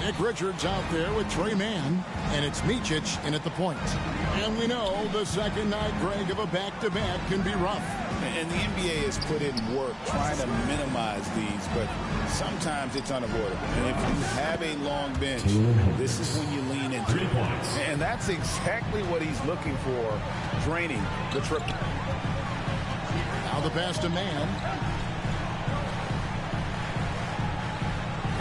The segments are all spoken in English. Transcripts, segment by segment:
Nick Richards out there with Trey Mann, and it's Micic in at the point. And we know the second night, Greg, of a back-to-back can be rough. And the NBA has put in work trying to minimize these, but sometimes it's unavoidable. And if you have a long bench, this is when you lean into 3 points. And that's exactly what he's looking for, draining the triple. Now the pass to Mann.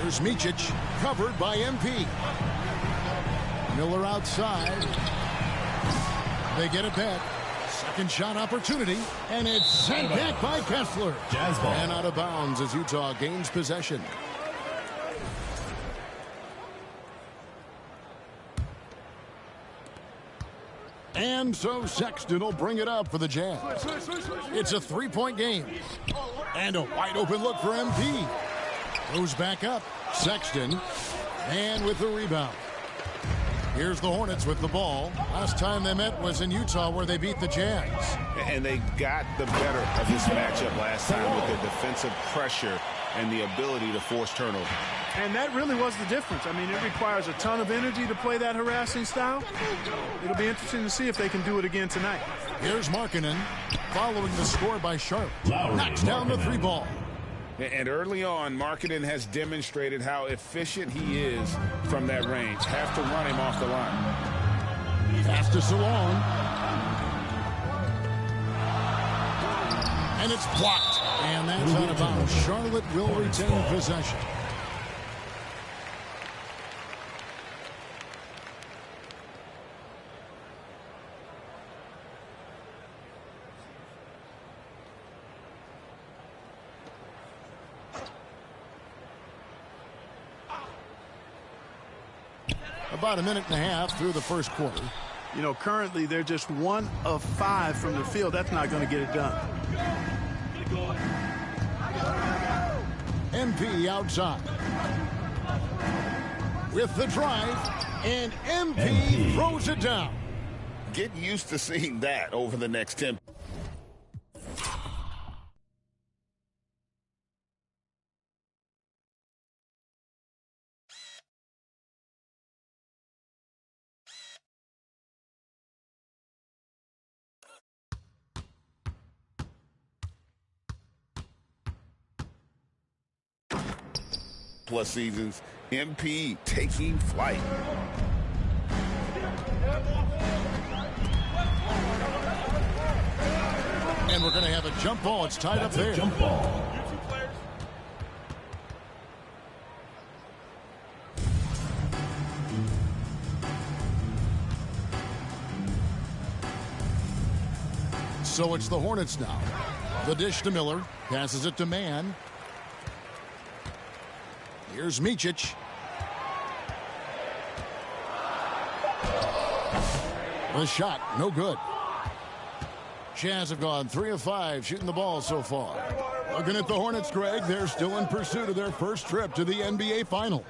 Here's Micic, covered by MP. Miller outside. They get it back. Second shot opportunity, and it's sent back by Kessler. Jazz ball. And out of bounds as Utah gains possession. And so Sexton will bring it up for the Jazz. It's a three-point game. And a wide open look for MP. Goes back up. Sexton. And with the rebound. Here's the Hornets with the ball. Last time they met was in Utah where they beat the Jazz. And they got the better of this matchup last time with their defensive pressure and the ability to force turnover. And that really was the difference. I mean, it requires a ton of energy to play that harassing style. It'll be interesting to see if they can do it again tonight. Here's Markkanen following the score by Sharp. Knocks down the three ball. And early on, Markkanen has demonstrated how efficient he is from that range. Have to run him off the line. Pass to Salon. And it's blocked. And that's out of bounds. Charlotte will retain possession. About a minute and a half through the first quarter. You know, currently they're just 1 of 5 from the field. That's not going to get it done. MP outside. With the drive, and MP throws it down. Get used to seeing that over the next 10. Plus seasons, MP taking flight. And we're going to have a jump ball. It's tied up there. Jump ball. So it's the Hornets now. The dish to Miller. Passes it to Mann. Here's Micic. The shot, no good. Jazz have gone 3 of 5 shooting the ball so far. Looking at the Hornets, Greg, they're still in pursuit of their first trip to the NBA Finals.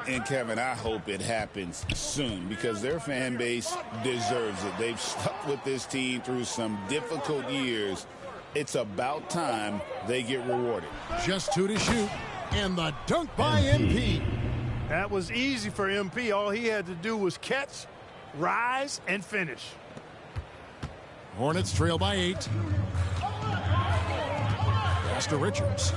And, Kevin, I hope it happens soon because their fan base deserves it. They've stuck with this team through some difficult years. It's about time they get rewarded. Just 2 to shoot. And the dunk by MP. That was easy for MP. All he had to do was catch, rise, and finish. Hornets trail by 8. Pass to Richards.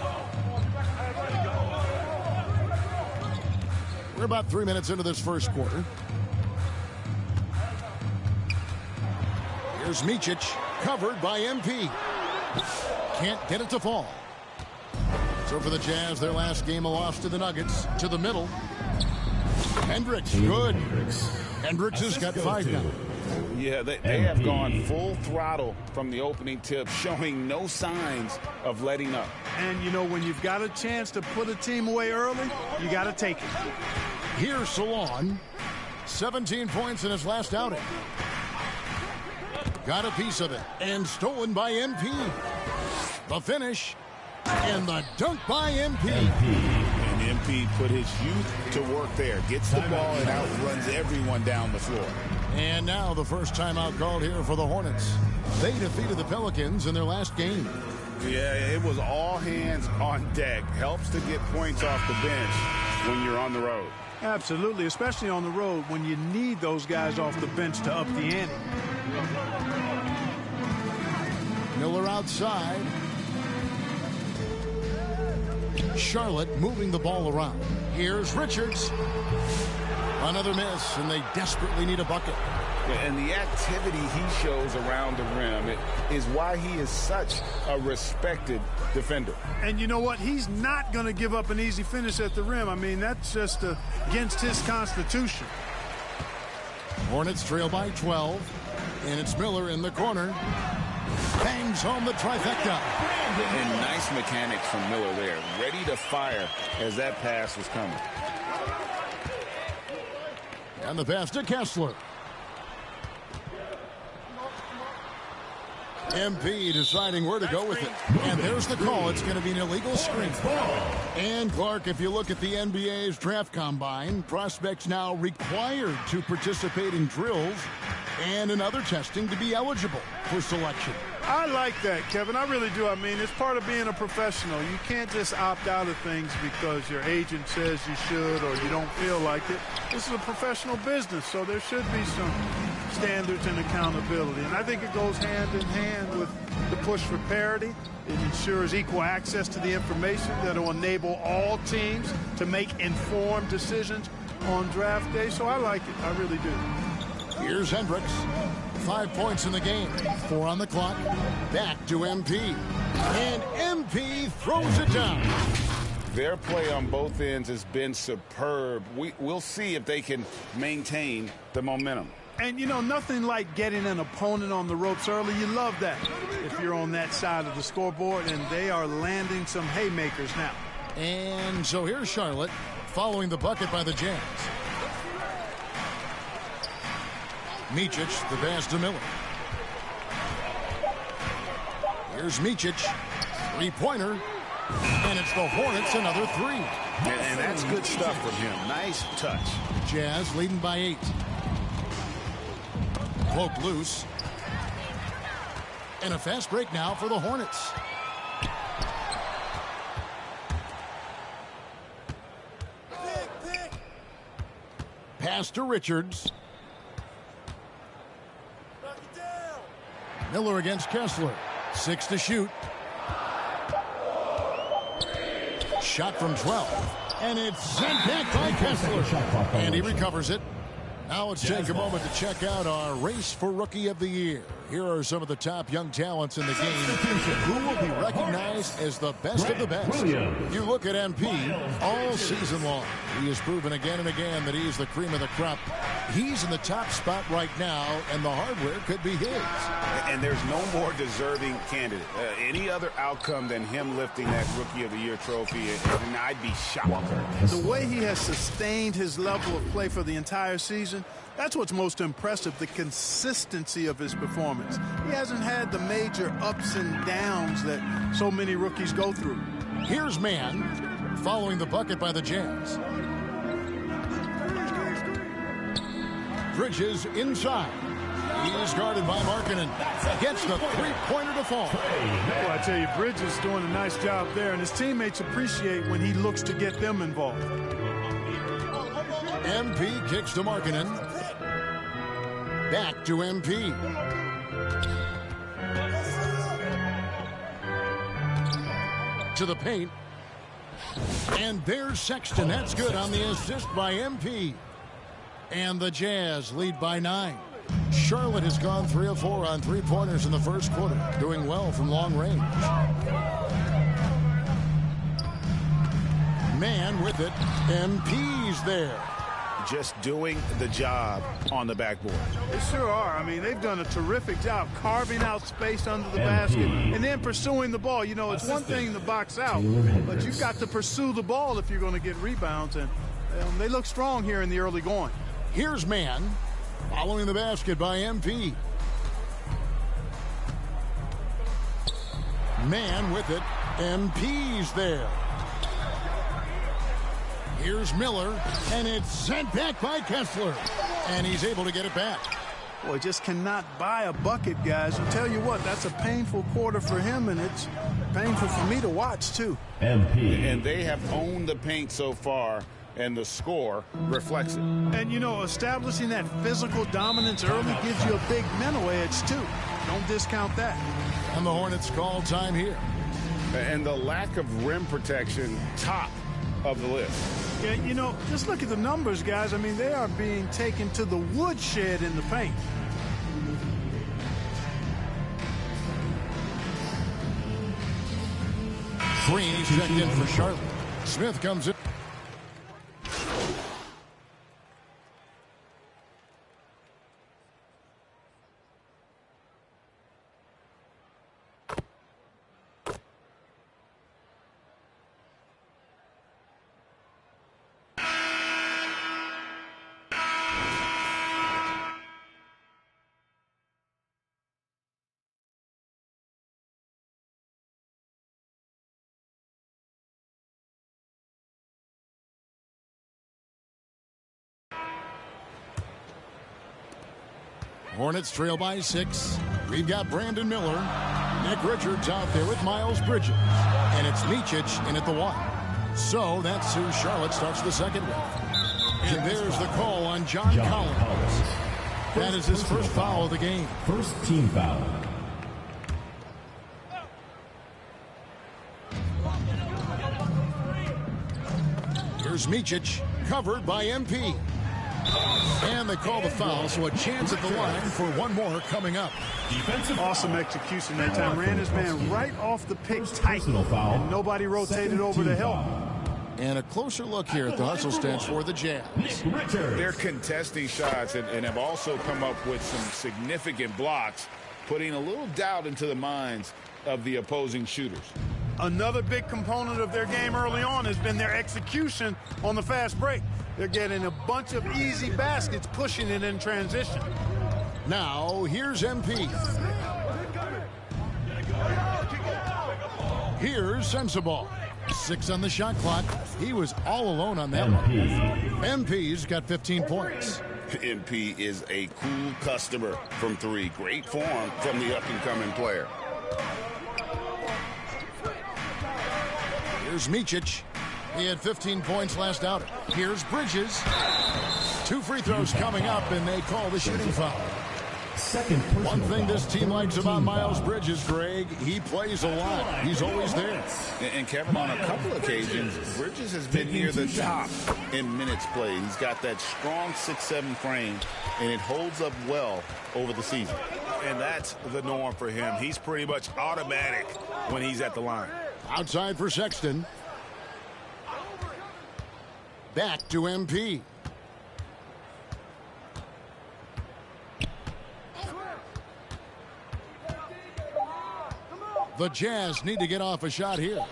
We're about 3 minutes into this first quarter. Here's Micic, covered by MP. Can't get it to fall. So for the Jazz, their last game, a loss to the Nuggets. To the middle. Hendricks, good. Hendricks has got 5 now. Yeah, they have gone full throttle from the opening tip, showing no signs of letting up. And, you know, when you've got a chance to put a team away early, you got to take it. Here's Salon. 17 points in his last outing. Got a piece of it. And stolen by MP. The finish. And the dunk by MP. And MP put his youth to work there. Gets the ball and outruns everyone down the floor. And now the first timeout called here for the Hornets. They defeated the Pelicans in their last game. Yeah, it was all hands on deck. Helps to get points off the bench when you're on the road. Absolutely, especially on the road when you need those guys off the bench to up the ante. Miller outside. Charlotte moving the ball around. Here's Richards. Another miss, and they desperately need a bucket. And the activity he shows around the rim is why he is such a respected defender. And you know what? He's not going to give up an easy finish at the rim. I mean, that's just against his constitution. Hornets trail by 12. And it's Miller in the corner. Bangs home the trifecta. And nice mechanics from Miller there. Ready to fire as that pass was coming. And the pass to Kessler. MP deciding where to go with it. And there's the call. It's going to be an illegal screen. And, Clark, if you look at the NBA's draft combine, prospects now required to participate in drills and in other testing to be eligible for selection. I like that, Kevin. I really do. I mean, it's part of being a professional. You can't just opt out of things because your agent says you should or you don't feel like it. This is a professional business, so there should be some standards and accountability. And I think it goes hand in hand with the push for parity. It ensures equal access to the information that will enable all teams to make informed decisions on draft day. So I like it. I really do. Here's Hendricks. 5 points in the game. 4 on the clock. Back to MP. And MP throws it down. Their play on both ends has been superb. We'll see if they can maintain the momentum. And, you know, nothing like getting an opponent on the ropes early. You love that if you're on that side of the scoreboard, and they are landing some haymakers now. And so here's Charlotte following the bucket by the Jazz. Micic, the pass to Miller. Here's Micic. Three-pointer. And it's the Hornets, another three. And that's good stuff from him. Nice touch. Jazz leading by 8. Cloak loose. And a fast break now for the Hornets. Pass to Richards. Miller against Kessler. 6 to shoot. Shot from 12. And it's sent back by Kessler. And he recovers it. Now let's take a moment to check out our race for Rookie of the Year. Here are some of the top young talents in the game who will be recognized as the best of the best. You look at MP all season long. He has proven again and again that he is the cream of the crop. He's in the top spot right now, and the hardware could be his. And there's no more deserving candidate. Any other outcome than him lifting that Rookie of the Year trophy, and I'd be shocked. The way he has sustained his level of play for the entire season, that's what's most impressive, the consistency of his performance. He hasn't had the major ups and downs that so many rookies go through. Here's Mann following the bucket by the Jazz. Bridges inside. He's guarded by Markkanen. Gets the three-pointer to fall. Well, I tell you, Bridges is doing a nice job there, and his teammates appreciate when he looks to get them involved. MP kicks to Markkanen. Back to MP. To the paint. And there's Sexton. That's good on the assist by MP. And the Jazz lead by 9. Charlotte has gone 3 of 4 on three-pointers in the first quarter, doing well from long range. Man with it. MP's there. Just doing the job on the backboard. They sure are. I mean, they've done a terrific job carving out space under the basket and then pursuing the ball. You know, it's one thing to box out, but you've got to pursue the ball if you're going to get rebounds, and they look strong here in the early going. Here's Mann following the basket by MP. Mann with it. MP's there. Here's Miller, and it's sent back by Kessler. And he's able to get it back. Boy, just cannot buy a bucket, guys. I'll tell you what, that's a painful quarter for him, and it's painful for me to watch, too. And they have owned the paint so far, and the score reflects it. And, you know, establishing that physical dominance early gives you a big mental edge, too. Don't discount that. And the Hornets call time here. And the lack of rim protection, top of the list. Yeah, you know, just look at the numbers, guys. I mean, they are being taken to the woodshed in the paint. Green, he's checked in for Charlotte. Smith comes in. Hornets trail by 6. We've got Brandon Miller. Nick Richards out there with Miles Bridges. And it's Micic in at the 1. So that's who Charlotte starts the second with. And there's the call on John Collins. That is his first foul of the game. First team foul. Here's Micic, covered by MP. And they call the foul, so a chance at the line for one more coming up. Awesome execution that time. Ran his man right off the pick tight. And nobody rotated over to help. And a closer look here at the hustle stance for the Jazz. They're contesting shots and have also come up with some significant blocks, putting a little doubt into the minds of the opposing shooters. Another big component of their game early on has been their execution on the fast break. They're getting a bunch of easy baskets, pushing it in transition. Now, here's MP. Here's Sensabaugh. 6 on the shot clock. He was all alone on that one. MP's got 15 points. MP is a cool customer from 3. Great form from the up-and-coming player. Here's Micic. He had 15 points last outing. Here's Bridges. 2 free throws coming up, and they call the shooting foul. One thing this team likes about Miles Bridges, Greg, he plays a lot. He's always there. And Kevin, on a couple occasions, Bridges has been near the top in minutes played. He's got that strong 6'7" frame, and it holds up well over the season. And that's the norm for him. He's pretty much automatic when he's at the line. Outside for Sexton. Back to MP. The Jazz need to get off a shot here.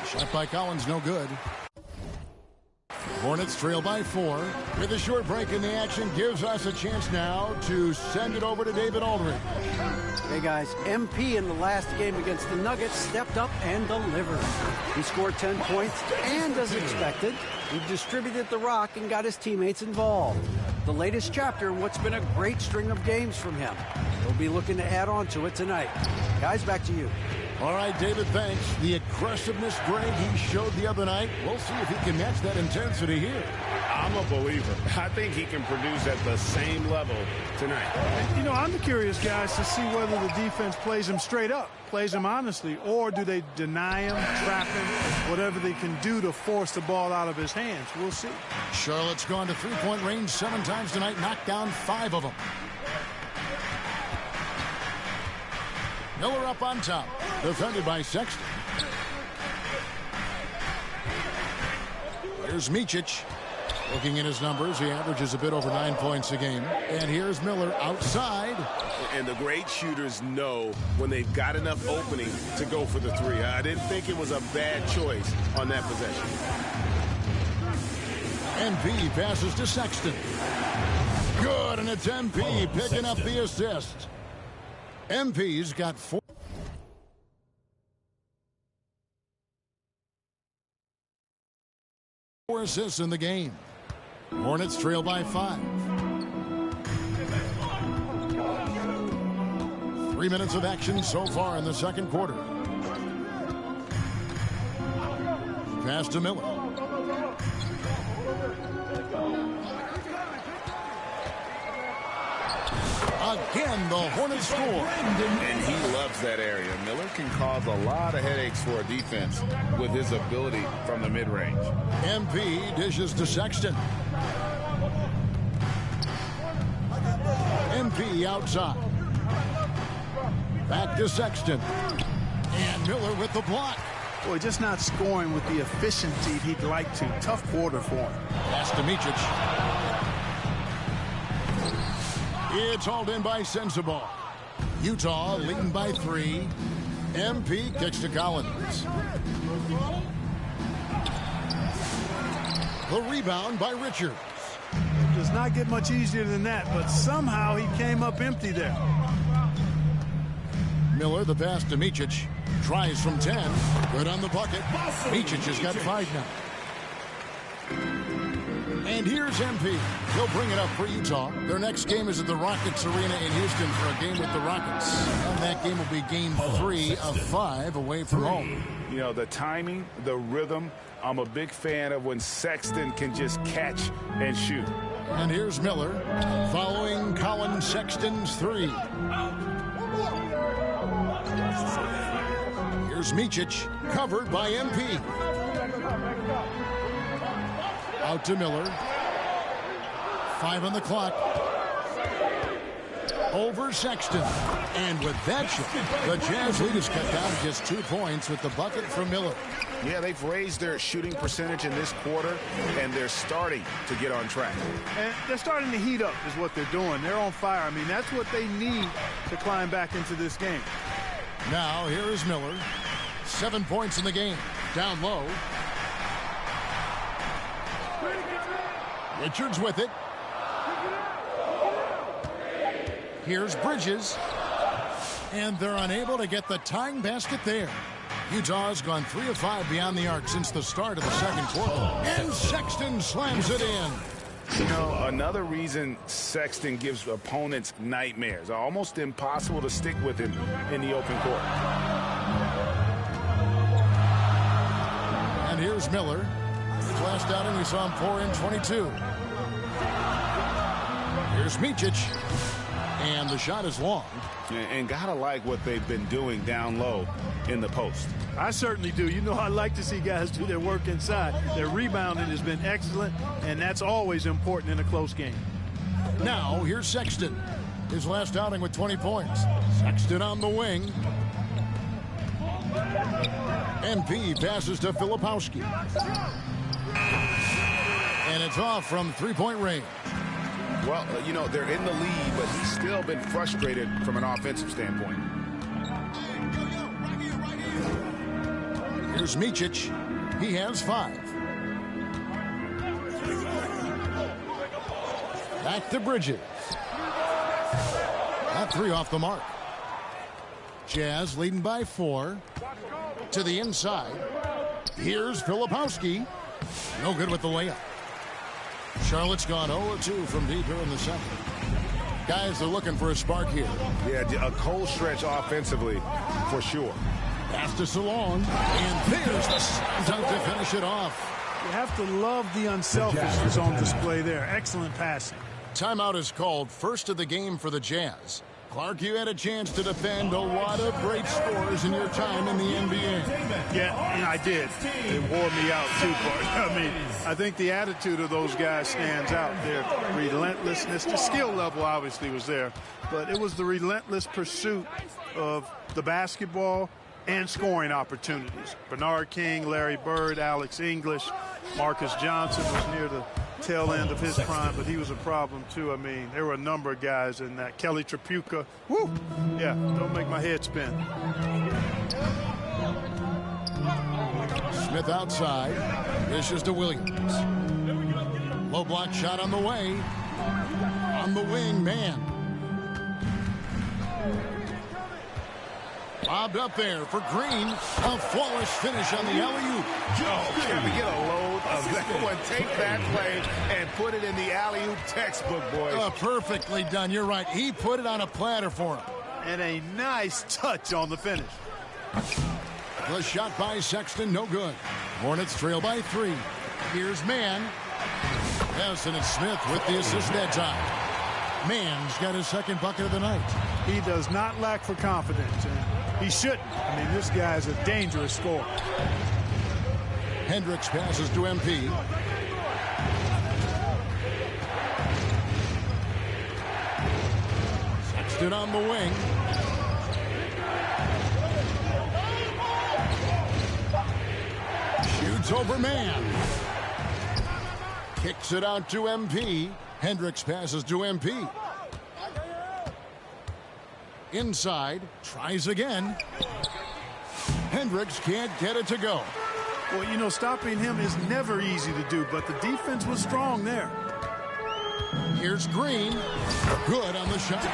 Shot by Collins, no good. Hornets trail by 4. With a short break in the action, gives us a chance now to send it over to David Aldridge. Hey guys, MP in the last game against the Nuggets stepped up and delivered. He scored 10 points, and as expected, he distributed the rock and got his teammates involved. The latest chapter in what's been a great string of games from him. He'll be looking to add on to it tonight. Guys, back to you. All right, David, thanks. The aggressiveness, Greg, he showed the other night. We'll see if he can match that intensity here. I'm a believer. I think he can produce at the same level tonight. You know, I'm curious, guys, to see whether the defense plays him straight up, plays him honestly, or do they deny him, trap him, whatever they can do to force the ball out of his hands. We'll see. Charlotte's gone to three-point range 7 times tonight, knocked down 5 of them. Miller up on top, defended by Sexton. Here's Micic. Looking at his numbers, he averages a bit over 9 points a game. And here's Miller outside. And the great shooters know when they've got enough opening to go for the 3. I didn't think it was a bad choice on that possession. MP passes to Sexton. Good, and it's MP picking up the assist. MP's got 4 assists in the game. Hornets trail by 5. 3 minutes of action so far in the second quarter. Pass to Miller. Again, the Hornets score. And he loves that area. Miller can cause a lot of headaches for a defense with his ability from the mid-range. MP dishes to Sexton. MP outside. Back to Sexton. And Miller with the block. Boy, just not scoring with the efficiency he'd like to. Tough quarter for him. Pass to Micic. It's hauled in by Sensabaugh. Utah leading by 3. MP kicks to Collins. The rebound by Richards. Does not get much easier than that, but somehow he came up empty there. Miller, the pass to Micic. Tries from 10. Good on the bucket. Micic has got 5 now. And here's MP. He'll bring it up for Utah. Their next game is at the Rockets Arena in Houston for a game with the Rockets. And that game will be game 3 of 5 away from home. You know, the timing, the rhythm, I'm a big fan of when Sexton can just catch and shoot. And here's Miller following Colin Sexton's 3. Here's Micic, covered by MP. Out to Miller. 5 on the clock. Over Sexton. And with that shot, the Jazz lead is cut down to just 2 points with the bucket from Miller. Yeah, they've raised their shooting percentage in this quarter, and they're starting to get on track. And they're starting to heat up is what they're doing. They're on fire. I mean, that's what they need to climb back into this game. Now, here is Miller. 7 points in the game. Down low. Richards with it. Here's Bridges. And they're unable to get the tying basket there. Utah's gone 3 of 5 beyond the arc since the start of the second quarter. And Sexton slams it in. You know, another reason Sexton gives opponents nightmares. Almost impossible to stick with him in the open court. And here's Miller. His last outing, we saw him pour in 22. Here's Micic. And the shot is long. And gotta like what they've been doing down low in the post. I certainly do. You know, I like to see guys do their work inside. Their rebounding has been excellent, and that's always important in a close game. Now, here's Sexton. His last outing with 20 points. Sexton on the wing. MP passes to Filipowski. And it's off from 3-point range. Well, you know, they're in the lead, but he's still been frustrated from an offensive standpoint. Here's Micic. He has 5. Back to Bridges. That 3 off the mark. Jazz leading by 4. To the inside. Here's Filipowski. No good with the layup. Charlotte's gone 0-2 from deep here in the second. Guys, they're looking for a spark here. Yeah, a cold stretch offensively, for sure. Pass to Salong, and there's the slam to finish it off. You have to love the unselfishness on display there. Excellent passing. Timeout is called, first of the game for the Jazz. Clark, you had a chance to defend a lot of great scores in your time in the NBA. Yeah, I did. It wore me out, too, Clark. I mean, I think the attitude of those guys stands out. Their relentlessness, the skill level obviously was there, but it was the relentless pursuit of the basketball and scoring opportunities. Bernard King, Larry Bird, Alex English, Marcus Johnson was near the tail end of his prime, but he was a problem too. I mean, there were a number of guys in that. Kelly Tripucka. Woo! Yeah, don't make my head spin. Smith outside. Dishes to Williams. Low block shot on the way. On the wing, man. Bobbed up there for Green. A flawless finish on the alley-oop. Oh, can we get a load of that one? Take that play and put it in the alley-oop textbook, boys. Perfectly done. You're right. He put it on a platter for him. And a nice touch on the finish. The shot by Sexton, no good. Hornets trail by 3. Here's Mann. Yes, and it's Smith with the assist that time. Mann's got his second bucket of the night. He does not lack for confidence, and he shouldn't. I mean, this guy is a dangerous scorer. Hendricks passes to MP. Sexton on the wing. Shoots over Mann. Kicks it out to MP. Hendricks passes to MP. Inside, tries again. Hendricks can't get it to go. Well, you know, stopping him is never easy to do, but the defense was strong there. Here's Green. Good on the shot.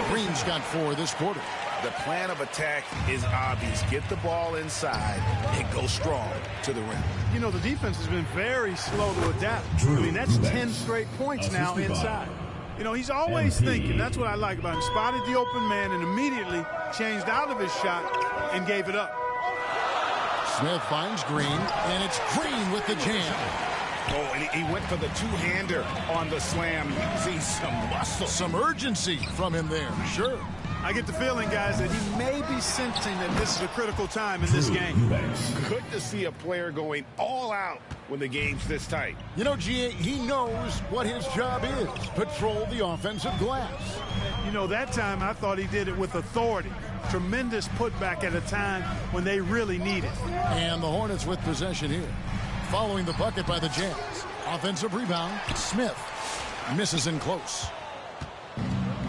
Green's got 4 this quarter. The plan of attack is obvious. Get the ball inside and go strong to the rim. You know, the defense has been very slow to adapt. I mean, that's 10 straight points now inside. You know, he's always thinking. That's what I like about him. Spotted the open man and immediately changed out of his shot and gave it up. Smith finds Green, and it's Green with the jam. Oh, and he went for the two-hander on the slam. See some muscle. Some urgency from him there, sure. I get the feeling, guys, that he may be sensing that this is a critical time in this game. Good to see a player going all out when the game's this tight. You know, G.A., he knows what his job is. Patrol the offensive glass. You know, that time I thought he did it with authority. Tremendous putback at a time when they really need it. And the Hornets with possession here. Following the bucket by the Jazz. Offensive rebound, Smith. Misses in close.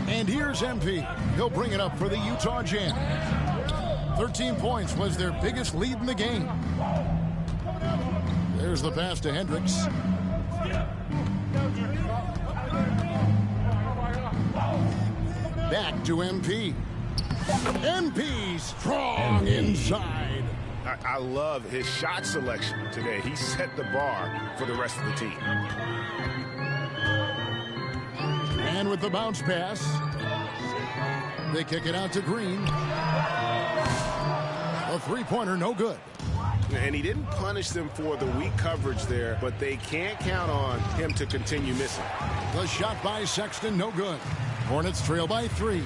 And here's MP. He'll bring it up for the Utah Jazz. 13 points was their biggest lead in the game. There's the pass to Hendricks. Back to MP. MP strong inside. I love his shot selection today. He set the bar for the rest of the team. And with the bounce pass, they kick it out to Green. A three-pointer, no good. And he didn't punish them for the weak coverage there, but they can't count on him to continue missing. The shot by Sexton, no good. Hornets trail by 3.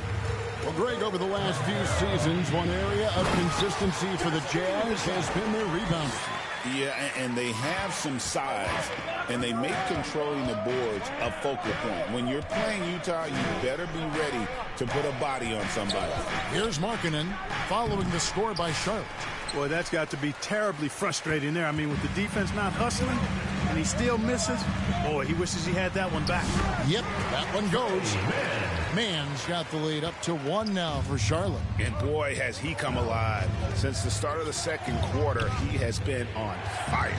Well, Greg, over the last few seasons, one area of consistency for the Jazz has been their rebounding. Yeah, and they have some size, and they make controlling the boards a focal point. When you're playing Utah, you better be ready to put a body on somebody. Here's Markkanen following the score by Charlotte. Boy, that's got to be terribly frustrating there. I mean, with the defense not hustling, and he still misses. Boy, he wishes he had that one back. Yep, that one goes. Mann's got the lead up to 1 now for Charlotte. And boy, has he come alive. Since the start of the second quarter, he has been on fire.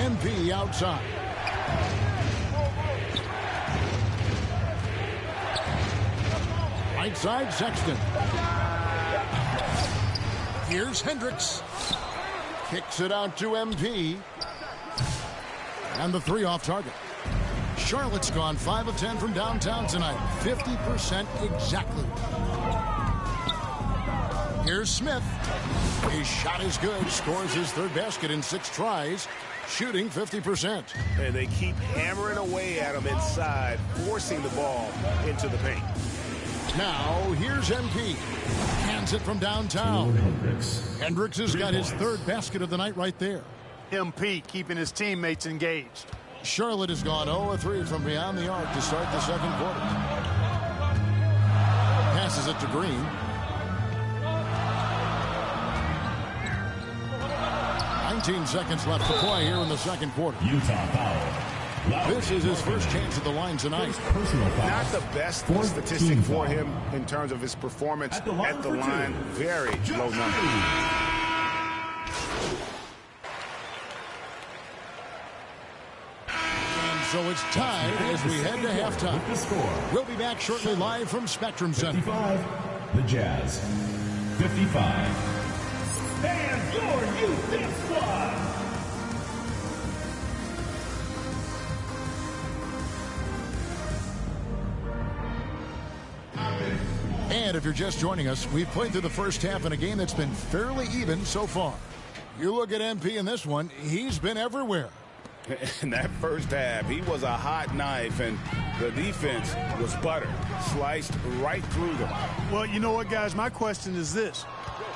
MP outside. Right side, Sexton. Here's Hendricks. Kicks it out to MP. And the 3 off target. Charlotte's gone 5 of 10 from downtown tonight. 50% exactly. Here's Smith. His shot is good. Scores his 3rd basket in 6 tries. Shooting 50%. And they keep hammering away at him inside, forcing the ball into the paint. Now, here's MP. Hands it from downtown. Hendricks has got his 3rd basket of the night right there. MP keeping his teammates engaged. Charlotte has gone 0-3 from beyond the arc to start the second quarter. Passes it to Green. 19 seconds left to play here in the second quarter. Utah foul. This is his first chance at the line tonight. Not the best statistic for him in terms of his performance at the line. Very low number. So it's tied as we head to halftime. We'll be back shortly live from Spectrum Center. 55, the Jazz. 55. And your youth squad. And if you're just joining us, we've played through the first half in a game that's been fairly even so far. You look at MP in this one, he's been everywhere. In that first half, he was a hot knife, and the defense was butter, sliced right through them. Well, you know what, guys? My question is this.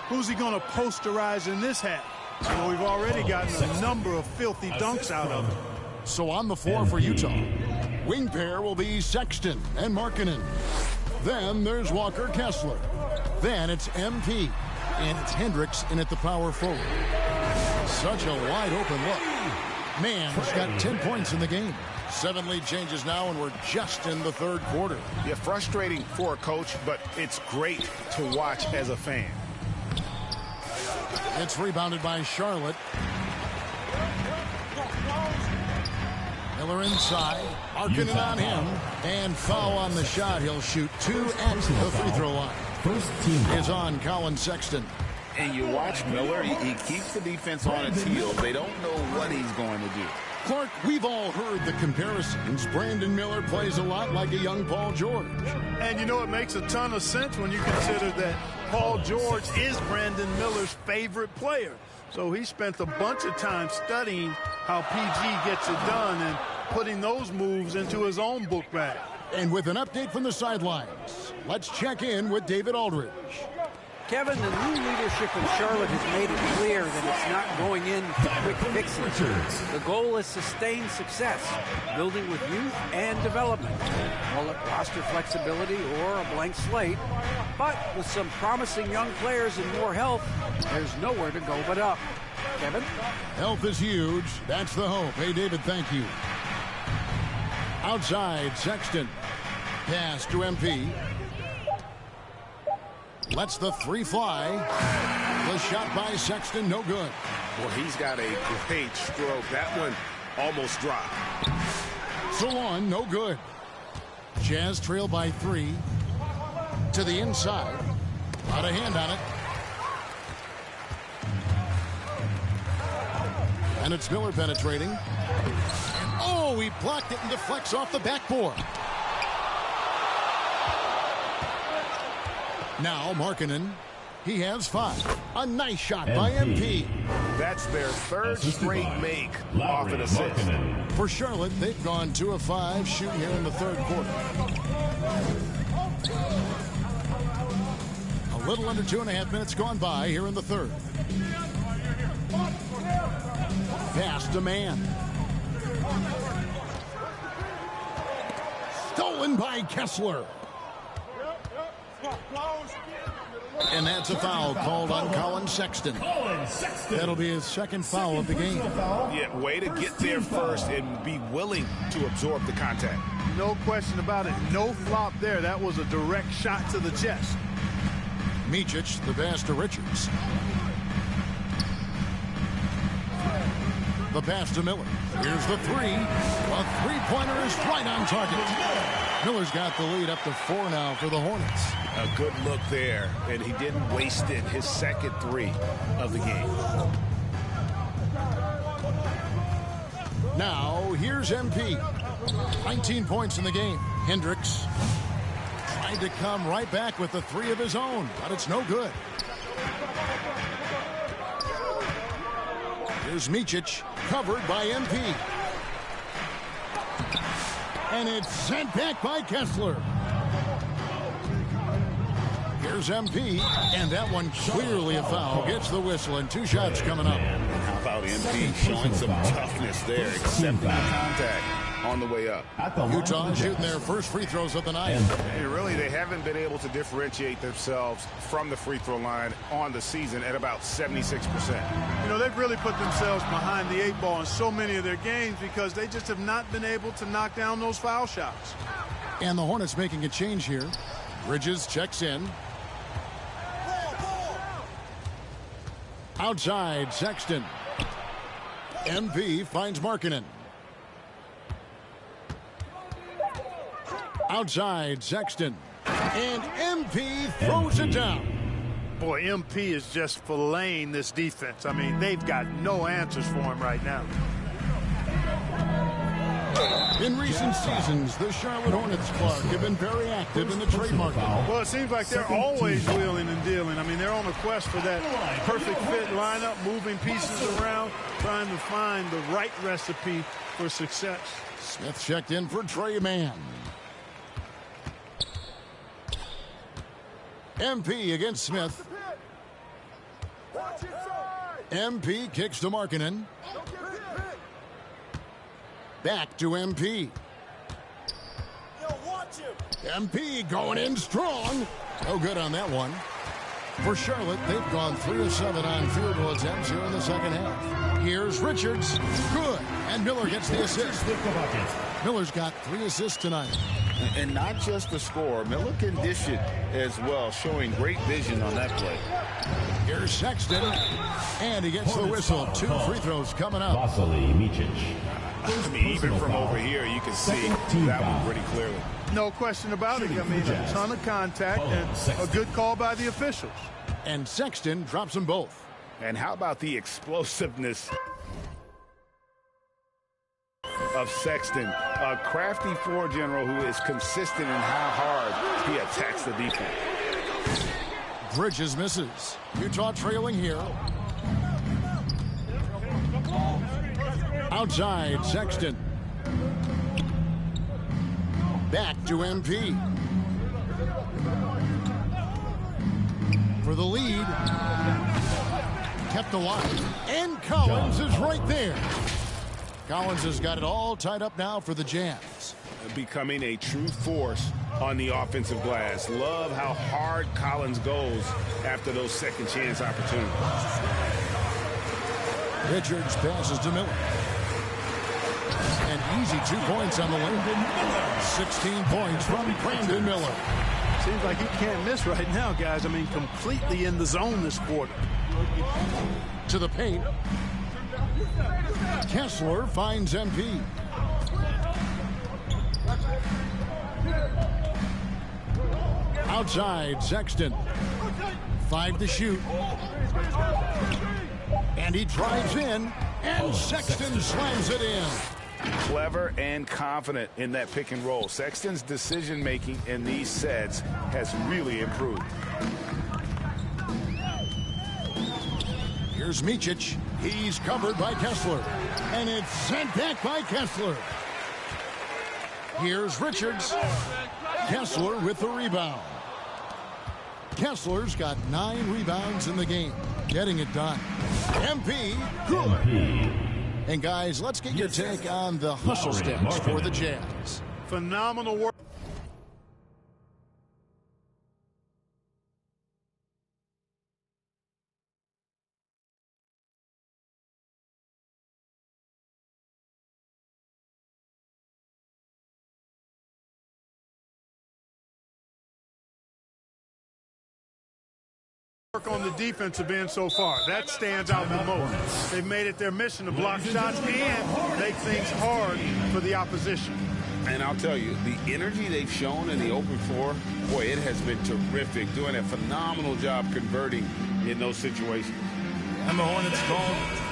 Who's he going to posterize in this half? You know, we've already gotten a number of filthy dunks out of him. So on the floor for Utah, wing pair will be Sexton and Markkanen. Then there's Walker Kessler. Then it's MP. And it's Hendricks in at the power forward. Such a wide open look. Man's got 10 points in the game. 7 lead changes now, and we're just in the third quarter. Yeah, frustrating for a coach, but it's great to watch as a fan. It's rebounded by Charlotte. Miller inside. Markkanen on him. And foul on the shot. He'll shoot 2 at the free throw line. First team Is on Colin Sexton. And you watch Miller, he keeps the defense on its heels. They don't know what he's going to do. Clark, we've all heard the comparisons. Brandon Miller plays a lot like a young Paul George. And you know, it makes a ton of sense when you consider that Paul George is Brandon Miller's favorite player. So he spent a bunch of time studying how PG gets it done and putting those moves into his own book bag. And with an update from the sidelines, let's check in with David Aldridge. Kevin, the new leadership in Charlotte has made it clear that it's not going in for quick fixes. The goal is sustained success, building with youth and development. Call it roster flexibility or a blank slate. But with some promising young players and more health, there's nowhere to go but up. Kevin? Health is huge. That's the hope. Hey, David, thank you. Outside, Sexton. Pass to MP. Lets the 3 fly. The shot by Sexton, no good. Well, he's got a great stroke. That one almost dropped. Salon, no good. Jazz trail by 3. To the inside. Out of hand on it. And it's Miller penetrating. Oh, he blocked it and deflects off the backboard. Now Markkanen. He has 5. A nice shot by MP. That's their third straight make off an assist. For Charlotte, they've gone 2 of 5 shooting here in the third quarter. A little under 2.5 minutes gone by here in the third. Pass to man. Stolen by Kessler. And that's a foul called on Colin Sexton. That'll be his second foul of the game. Yeah, way to get there first and be willing to absorb the contact. No question about it. No flop there. That was a direct shot to the chest. Micic, the pass to Richards. The pass to Miller. Here's the 3. A 3-pointer is right on target. Miller's got the lead up to 4 now for the Hornets. A good look there, and he didn't waste it. His second 3 of the game. Now, here's MP. 19 points in the game. Hendricks tried to come right back with the 3 of his own, but it's no good. Here's Micic, covered by MP. And it's sent back by Kessler. Here's MP, and that one clearly a foul. Gets the whistle, and 2 shots coming up. How about MP showing some toughness there, accepting the contact on the way up. Utah shooting their first free throws of the night. And really, they haven't been able to differentiate themselves from the free throw line on the season at about 76%. You know, they've really put themselves behind the 8 ball in so many of their games because they just have not been able to knock down those foul shots. And the Hornets making a change here. Bridges checks in. Outside, Sexton. MP finds Markkanen. Outside, Sexton. And MP throws it down. Boy, MP is just filleting this defense. I mean, they've got no answers for him right now. In recent seasons, the Charlotte Hornets, Clark, have been very active in the trade market. Well, it seems like they're always wheeling and dealing. I mean, they're on a quest for that perfect fit lineup, moving pieces around, trying to find the right recipe for success. Smith checked in for Trey Mann. MP against Smith. MP kicks to Markkanen. Back to MP. MP going in strong. No good on that one. For Charlotte, they've gone 3 of 7 on field goal attempts here in the second half. Here's Richards. Good. And Miller gets the assist. Miller's got 3 assists tonight. And not just the score. Miller can dish it as well, showing great vision on that play. Here's Sexton. And he gets the whistle. 2 free throws coming up. Vasily Micic. I mean, even from over here, you can see that one pretty clearly. No question about it. I mean, a ton of contact and a good call by the officials. And Sexton drops them both. And how about the explosiveness of Sexton, a crafty floor general who is consistent in how hard he attacks the defense. Bridges misses. Utah trailing here. Outside, Sexton. Back to MP. For the lead. Kept alive. And Collins is right there. Collins has got it all tied up now for the Jazz. Becoming a true force on the offensive glass. Love how hard Collins goes after those second chance opportunities. Richards passes to Miller. An easy 2 points on the lane. 16 points from Brandon Miller. Seems like he can't miss right now, guys. I mean, completely in the zone this quarter. To the paint. Kessler finds MP. Outside, Sexton. 5 to shoot. And he drives in, and Sexton slams it in. Clever and confident in that pick and roll. Sexton's decision-making in these sets has really improved. Here's Micic. He's covered by Kessler. And it's sent back by Kessler. Here's Richards. Kessler with the rebound. Kessler's got 9 rebounds in the game. Getting it done. MP, good. And guys, let's get your take on the hustle stats for the Jazz. Phenomenal work. On the defensive end so far. That stands out the most. They've made it their mission to block shots and make things hard for the opposition. And I'll tell you, the energy they've shown in the open floor, boy, it has been terrific. Doing a phenomenal job converting in those situations. And the Hornets call.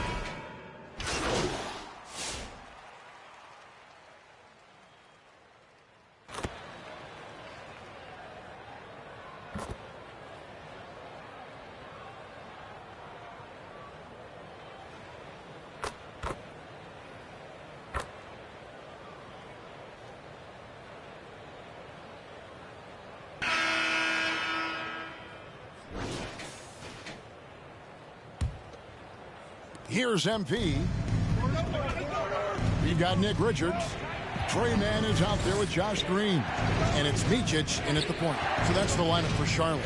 Here's MP. You got Nick Richards. Trey Mann is out there with Josh Green. And it's Micic in at the point. So that's the lineup for Charlotte.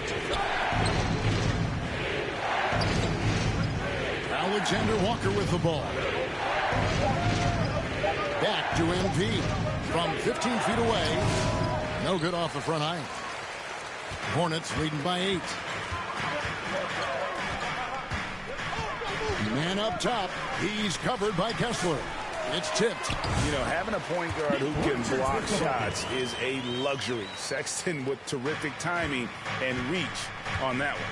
Alexander Walker with the ball. Back to MP. From 15 feet away. No good off the front iron. Hornets leading by 8. Man up top. He's covered by Kessler. It's tipped. You know, having a point guard who can block shots is a luxury. Sexton with terrific timing and reach on that one.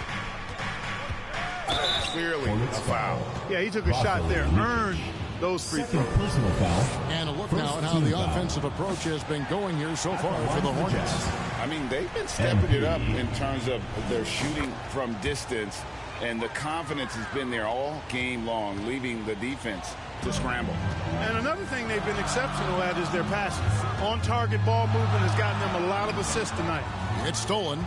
Clearly a foul. Yeah, he took a shot there. Earned those free Second throws. personal foul. And a look now at how the offensive approach has been going here so far for the Hornets. I mean, they've been stepping it up in terms of their shooting from distance, and the confidence has been there all game long, leaving the defense to scramble. And another thing they've been exceptional at is their passes. On-target ball movement has gotten them a lot of assists tonight. It's stolen.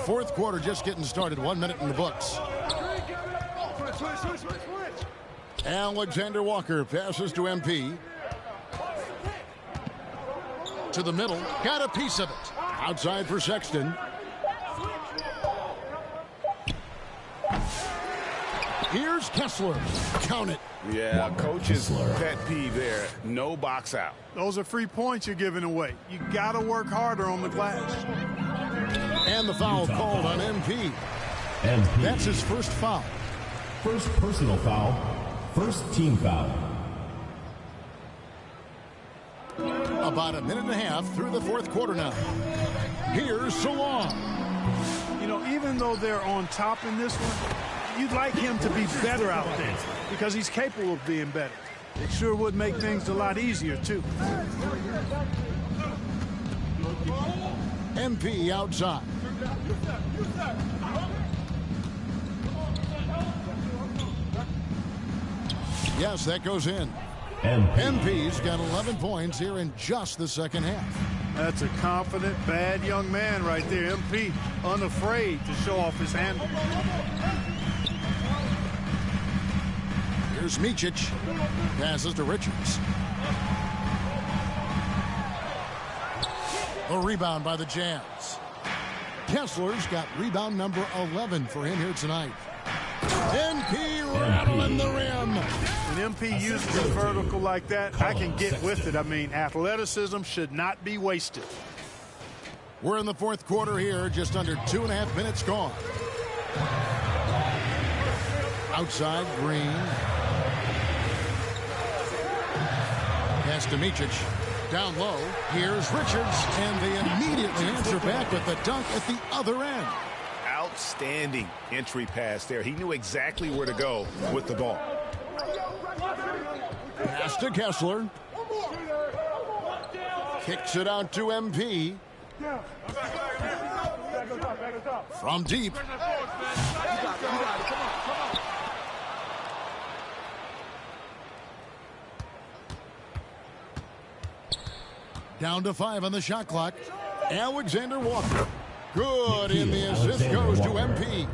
Fourth quarter just getting started. 1 minute in the books. Alexander Walker passes to MP. To the middle. Got a piece of it. Outside for Sexton. Here's Kessler. Count it. Yeah, coach's pet peeve there. No box out. Those are free points you're giving away. You got to work harder on the glass. And the foul called on MP. MP. That's his first foul. First personal foul. First team foul. About a minute and a half through the fourth quarter now. Here's Salon. You know, even though they're on top in this one, you'd like him to be better out there because he's capable of being better. It sure would make things a lot easier, too. MP outside. Yes, that goes in. MP's got 11 points here in just the second half. That's a confident, bad young man right there. MP, unafraid to show off his handle. Here's Micic. Passes to Richards. A rebound by the Jazz. Kessler's got rebound number 11 for him here tonight. MP rattling the rim. When MP uses a vertical like that, I can get with it. I mean, athleticism should not be wasted. We're in the fourth quarter here, just under 2.5 minutes gone. Outside, Green. Pass to Micic. Down low. Here's Richards, and they immediately answer back with the dunk at the other end. Outstanding entry pass there. He knew exactly where to go with the ball. Pass to Kessler. Kicks it out to MP. From deep. Down to 5 on the shot clock. Alexander Walker. Good in the assist goes to MP.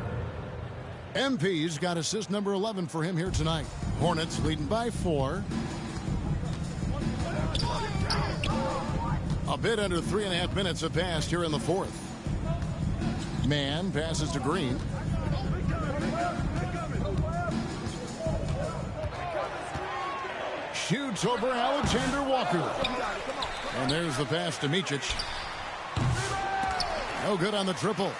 MP's got assist number 11 for him here tonight. Hornets leading by 4. A bit under 3.5 minutes have passed here in the fourth. Mann passes to Green. Shoots over Alexander Walker. And there's the pass to Micic. No good on the triple.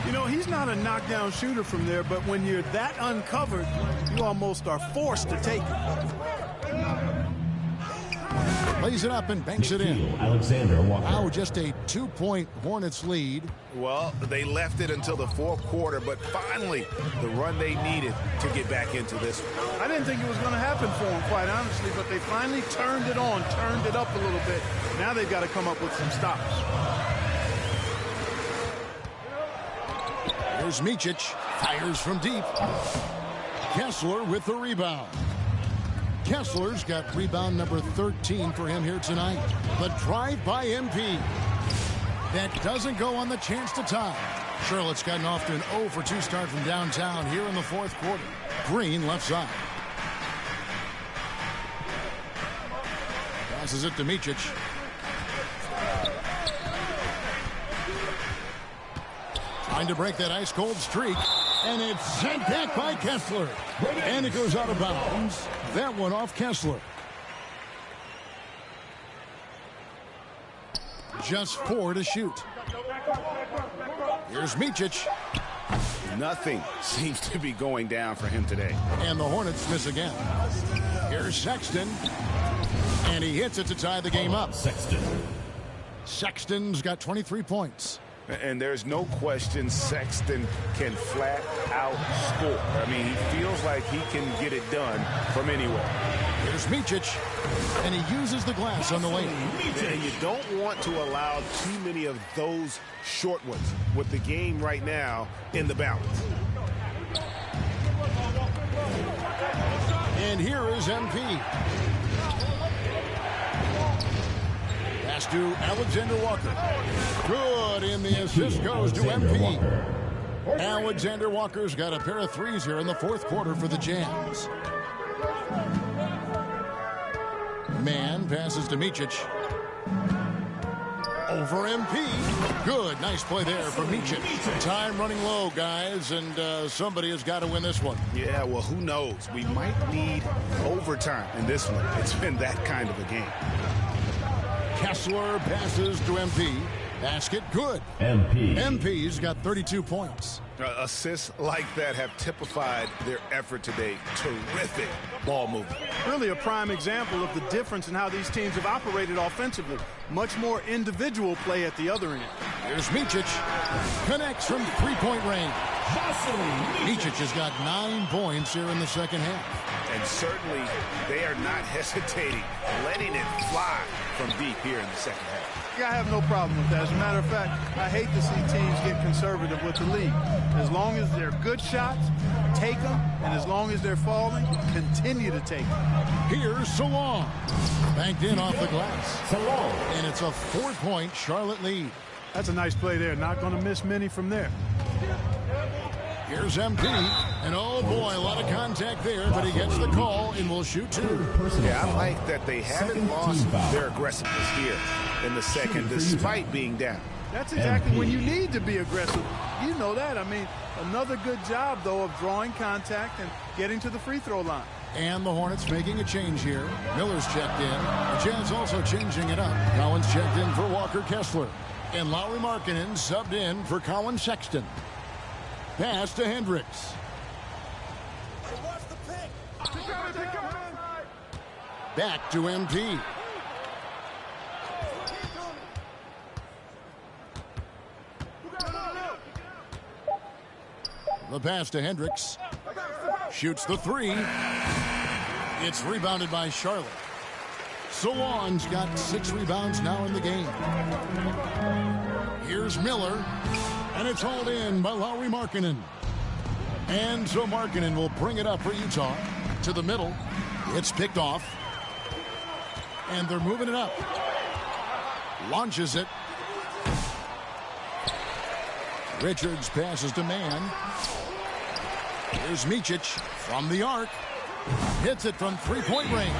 You know, he's not a knockdown shooter from there, but when you're that uncovered, you almost are forced to take it. Lays it up and banks it in. Alexander Walker. Now just a 2-point Hornets lead. Well, they left it until the fourth quarter, but finally the run they needed to get back into this one. I didn't think it was going to happen for them, quite honestly, but they finally turned it on, turned it up a little bit. Now they've got to come up with some stops. Here's Micic. Fires from deep. Kessler with the rebound. Kessler's got rebound number 13 for him here tonight. The drive by MP. That doesn't go on the chance to tie. Charlotte's gotten off to an 0 for 2 start from downtown here in the fourth quarter. Green left side. Passes it to Micic. Trying to break that ice-cold streak. And it's sent back by Kessler. And it goes out of bounds. That one off Kessler. Just 4 to shoot. Here's Micic. Nothing seems to be going down for him today. And the Hornets miss again. Here's Sexton. And he hits it to tie the game up. Sexton. Sexton's got 23 points. And there's no question Sexton can flat out score. I mean, he feels like he can get it done from anywhere. Here's Micic, and he uses the glass on the lane. And you don't want to allow too many of those short ones with the game right now in the balance. And here is MP. Pass to Alexander Walker. Good, and the assist goes to MP. Alexander Walker's got a pair of threes here in the fourth quarter for the Jazz. Man passes to Micic. Over MP. Good. Nice play there for Micic. Time running low, guys, and somebody has got to win this one. Yeah, well, who knows? We might need overtime in this one. It's been that kind of a game. Kessler passes to MP. Basket good. MP's got 32 points. Assists like that have typified their effort today. Terrific ball movement. Really a prime example of the difference in how these teams have operated offensively. Much more individual play at the other end. Here's Micic. Connects from three-point range. Micic has got 9 points here in the second half. And certainly they are not hesitating, letting it fly from deep here in the second half. Yeah, I have no problem with that. As a matter of fact, I hate to see teams get conservative with the lead. As long as they're good shots, take them, and as long as they're falling, continue to take them. Here's Salon. Banked in off the glass. And it's a 4-point Charlotte lead. That's a nice play there. Not going to miss many from there. Here's MP, and oh boy, a lot of contact there, but he gets the call and will shoot 2. Yeah, I like that they haven't lost their aggressiveness here in the second, despite being down. That's exactly when you need to be aggressive. You know that. I mean, another good job, though, of drawing contact and getting to the free throw line. And the Hornets making a change here. Miller's checked in. The Jazz also changing it up. Collins checked in for Walker Kessler. And Lauri Markkanen subbed in for Colin Sexton. Pass to Hendricks. Back to MP. The pass to Hendricks. Shoots the 3. It's rebounded by Charlotte. Salon's got 6 rebounds now in the game. Here's Miller. And it's hauled in by Lauri Markkanen. And so Markkanen will bring it up for Utah to the middle. It's picked off. And they're moving it up. Launches it. Richards passes to Man. Here's Micic from the arc. Hits it from three-point range.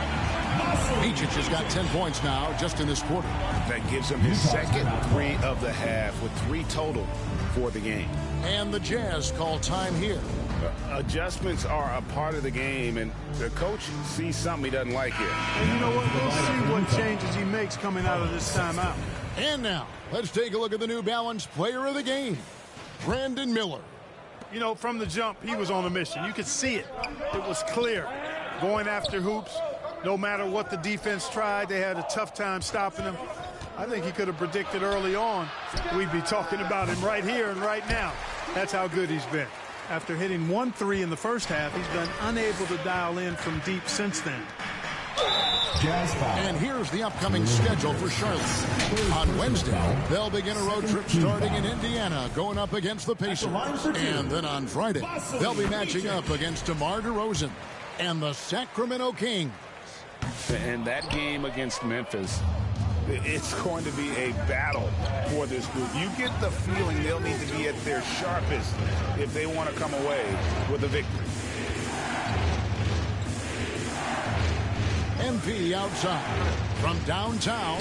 Micic has got 10 points now just in this quarter. That gives him his second 3 of the half with 3 total for the game. And the Jazz call time here. Adjustments are a part of the game, and the coach sees something he doesn't like here. And you know what? We'll see what changes he makes coming out of this timeout. And now, let's take a look at the New Balance player of the game, Brandon Miller. You know, from the jump, he was on a mission. You could see it. It was clear. Going after hoops, no matter what the defense tried, they had a tough time stopping him. I think he could have predicted early on we'd be talking about him right here and right now. That's how good he's been. After hitting 1 3 in the first half, he's been unable to dial in from deep since then. And here's the upcoming schedule for Charlotte. On Wednesday, they'll begin a road trip starting in Indiana, going up against the Pacers. And then on Friday, they'll be matching up against DeMar DeRozan and the Sacramento Kings. And that game against Memphis, it's going to be a battle for this group. You get the feeling they'll need to be at their sharpest if they want to come away with a victory. MP outside from downtown.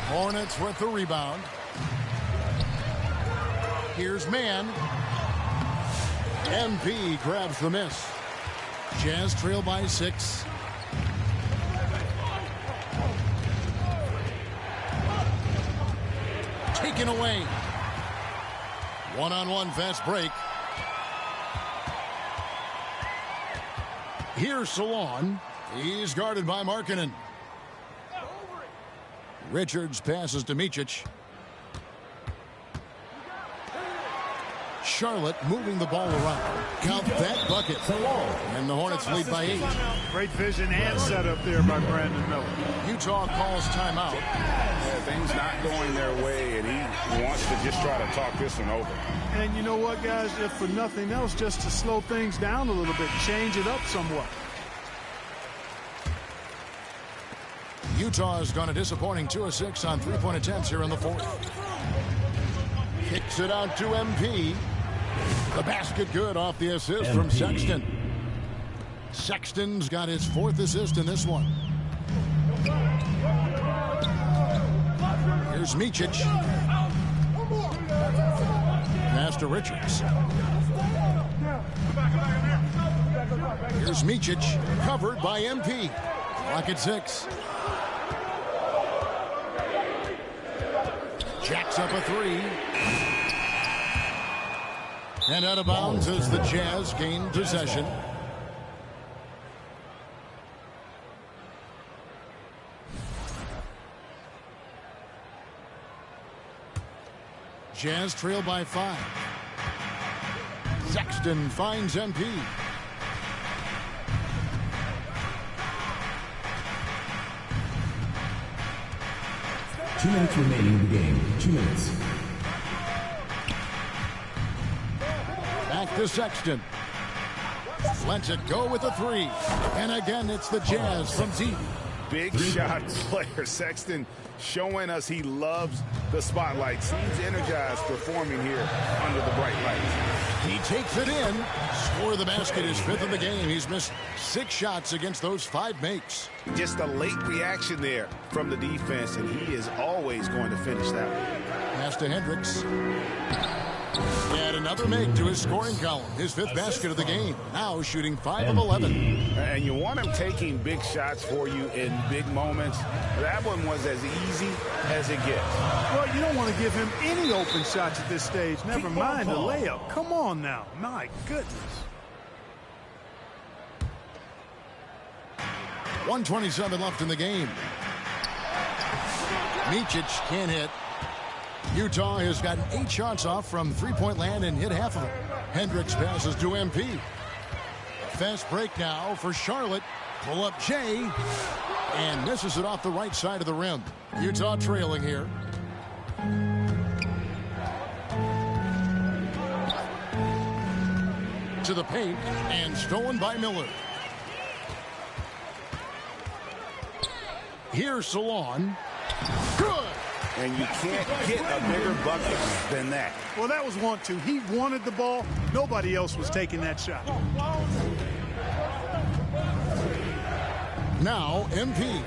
Hornets with the rebound. Here's Man. MP grabs the miss. Jazz trail by 6. Taken away. One-on-one fast break. Here's Salon. He's guarded by Markkanen. Richards passes to Micic. Charlotte moving the ball around. Count that bucket. And the Hornets lead by 8. Great vision and setup there by Brandon Miller. Utah calls timeout. Yeah, things not going their way, and he wants to just try to talk this one over. And you know what, guys? If for nothing else, just to slow things down a little bit, change it up somewhat. Utah has gone a disappointing 2 of 6 on 3-point attempts here in the fourth. Kicks it out to MP. The basket good off the assist from Sexton. Sexton's got his 4th assist in this one. Here's Micic. Pass to Richards. Here's Micic, covered by MP. Clock at 6. Jacks up a 3. And out of bounds as the Jazz gain possession. Jazz trail by 5. Sexton finds MP. Two minutes remaining in the game. 2 minutes. Back to Sexton. Lets it go with a 3. And again, it's the Jazz from deep. Big shot player. Sexton showing us he loves the spotlight. Seems energized performing here under the bright lights. He takes it in. Score the basket, his 5th of the game. He's missed 6 shots against those 5 makes. Just a late reaction there from the defense, and he is always going to finish that one. Pass to Hendricks. And another make to his scoring column. His 5th basket of the game. Now shooting 5 of 11. And you want him taking big shots for you in big moments. That one was as easy as it gets. Well, you don't want to give him any open shots at this stage. Never mind the layup. Come on now. My goodness. 1:27 left in the game. Micic can't hit. Utah has gotten 8 shots off from 3-point land and hit half of them. Hendricks passes to MP. Fast break now for Charlotte. Pull up Jay. And misses it off the right side of the rim. Utah trailing here. To the paint and stolen by Miller. Here's Salon. Good. And you can't get a bigger bucket than that. Well, that was 1-2. He wanted the ball. Nobody else was taking that shot. Now MP.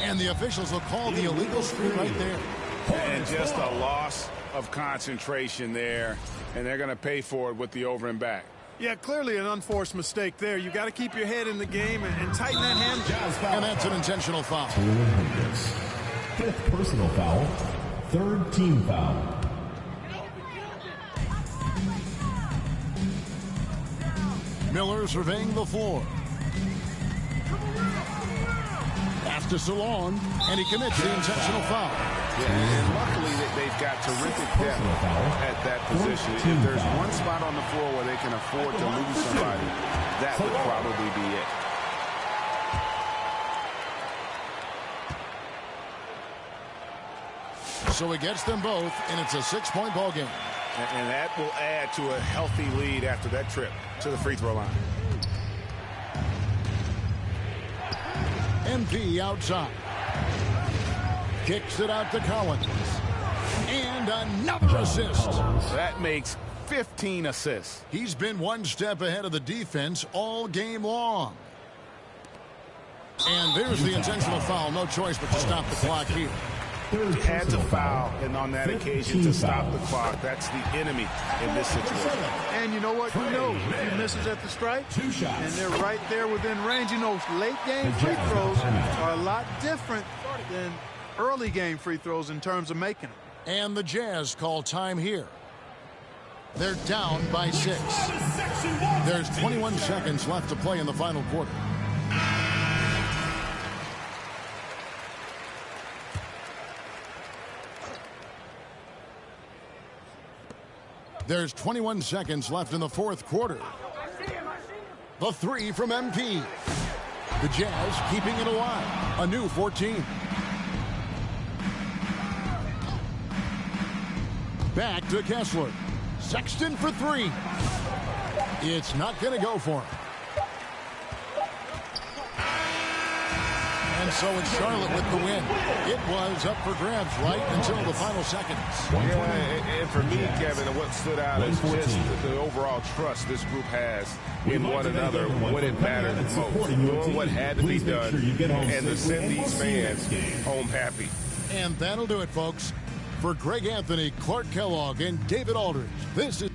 And the officials will call the illegal screen right there. And just a loss of concentration there. And they're going to pay for it with the over and back. Yeah, clearly an unforced mistake there. You got to keep your head in the game and tighten that hamstring. And that's an intentional foul. 5th personal foul. 3rd team foul. Miller surveying the floor. Pass to Salon, and he commits the intentional foul. Yeah, and luckily they've got terrific depth at that position. If there's one spot on the floor where they can afford to lose somebody, that would probably be it. So he gets them both, and it's a 6-point ball game. And that will add to a healthy lead after that trip to the free throw line. MP outside. Kicks it out to Collins. And another assist. That makes 15 assists. He's been one step ahead of the defense all game long. And there's the intentional foul. No choice but to stop the clock here. Had to foul, and on that occasion to stop the clock. That's the enemy in this situation. And you know what? Who knows? If he misses at the stripe, and they're right there within range. You know, late game free throws are a lot different than early game free throws in terms of making them. And the Jazz call time here. They're down by 6. There's 21 seconds left to play in the final quarter. There's 21 seconds left in the fourth quarter. The three from MP. The Jazz keeping it alive. A new 14. Back to Kessler. Sexton for three. It's not going to go for him. And so it's Charlotte with the win. It was up for grabs right until the final seconds. Yeah, and for me, Kevin, what stood out is just the overall trust this group has in one another when it mattered most. Doing what had to be done and to send these fans home happy. And that'll do it, folks. For Greg Anthony, Clark Kellogg, and David Aldridge, this is